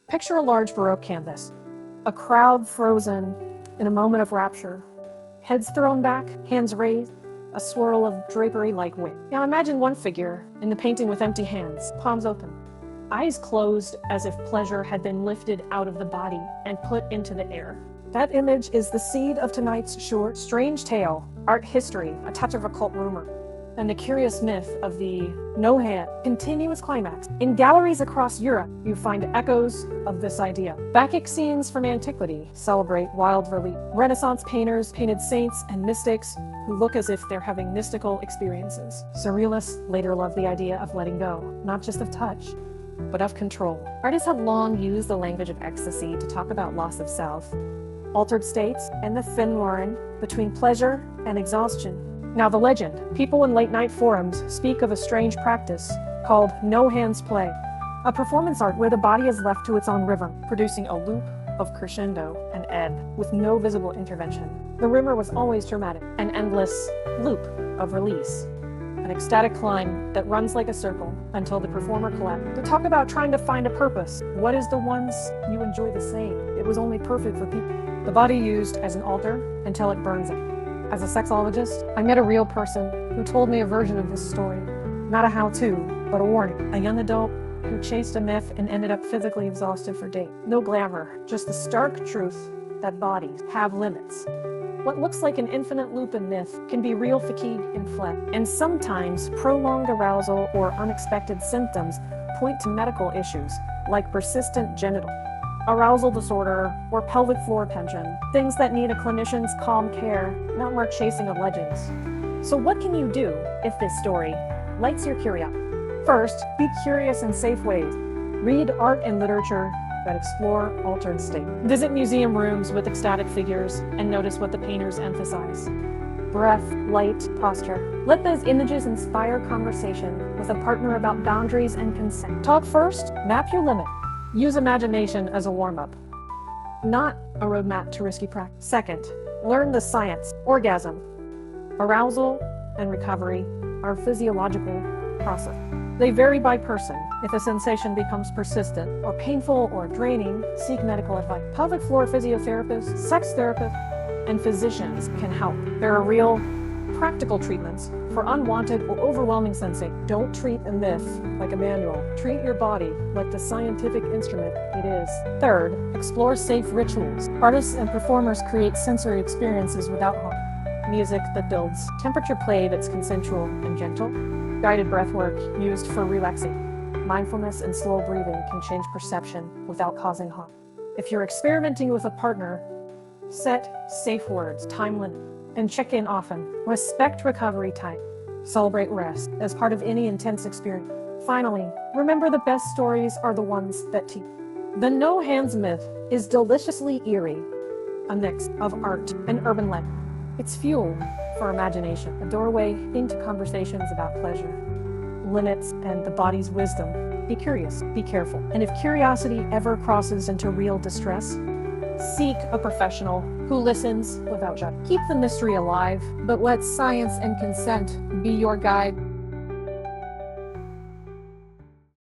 Picture a large baroque canvas, a crowd frozen in a moment of rapture, heads thrown back, hands raised, a swirl of drapery like wind. Now imagine one figure in the painting with empty hands, palms open, eyes closed as if pleasure had been lifted out of the body and put into the air. That image is the seed of tonight's short, strange tale, art history, a touch of occult rumor, and the curious myth of the no-hand continuous climax. In galleries across Europe, you find echoes of this idea. Bacchic scenes from antiquity celebrate wild relief. Renaissance painters painted saints and mystics who look as if they're having mystical experiences. Surrealists later loved the idea of letting go, not just of touch, but of control. Artists have long used the language of ecstasy to talk about loss of self, altered states, and the thin line between pleasure and exhaustion. Now the legend. People in late-night forums speak of a strange practice called no-hands play, a performance art where the body is left to its own rhythm, producing a loop of crescendo and ebb with no visible intervention. The rumor was always dramatic, an endless loop of release, an ecstatic climb that runs like a circle until the performer collapses. To talk about trying to find a purpose, what is the ones you enjoy the same? It was only perfect for people. The body used as an altar until it burns it. As a sexologist, I met a real person who told me a version of this story. Not a how-to, but a warning. A young adult who chased a myth and ended up physically exhausted for days. No glamour, just the stark truth that bodies have limits. What looks like an infinite loop in myth can be real fatigue in flesh. And sometimes prolonged arousal or unexpected symptoms point to medical issues like persistent genital, arousal disorder, or pelvic floor tension, things that need a clinician's calm care, not more chasing of legends. So what can you do if this story lights your curiosity? First, be curious in safe ways. Read art and literature that explore altered state. Visit museum rooms with ecstatic figures and notice what the painters emphasize. Breath, light, posture. Let those images inspire conversation with a partner about boundaries and consent. Talk first, map your limit. Use imagination as a warm-up, not a roadmap to risky practice. Second, learn the science. Orgasm, arousal, and recovery are physiological processes. They vary by person. If a sensation becomes persistent or painful or draining, seek medical advice. Pelvic floor physiotherapists, sex therapists, and physicians can help. There are real, practical treatments for unwanted or overwhelming sensation. Don't treat a myth like a manual. Treat your body like the scientific instrument it is. Third, explore safe rituals. Artists and performers create sensory experiences without harm. Music that builds. Temperature play that's consensual and gentle. Guided breathwork used for relaxing. Mindfulness and slow breathing can change perception without causing harm. If you're experimenting with a partner, set safe words, time limit, and check in often. Respect recovery time. Celebrate rest as part of any intense experience. Finally, remember the best stories are the ones that teach. The no-hands myth is deliciously eerie, a mix of art and urban legend. It's fuel for imagination, a doorway into conversations about pleasure, limits, and the body's wisdom. Be curious, be careful, and if curiosity ever crosses into real distress, seek a professional who listens without judgment. Keep the mystery alive, but let science and consent be your guide.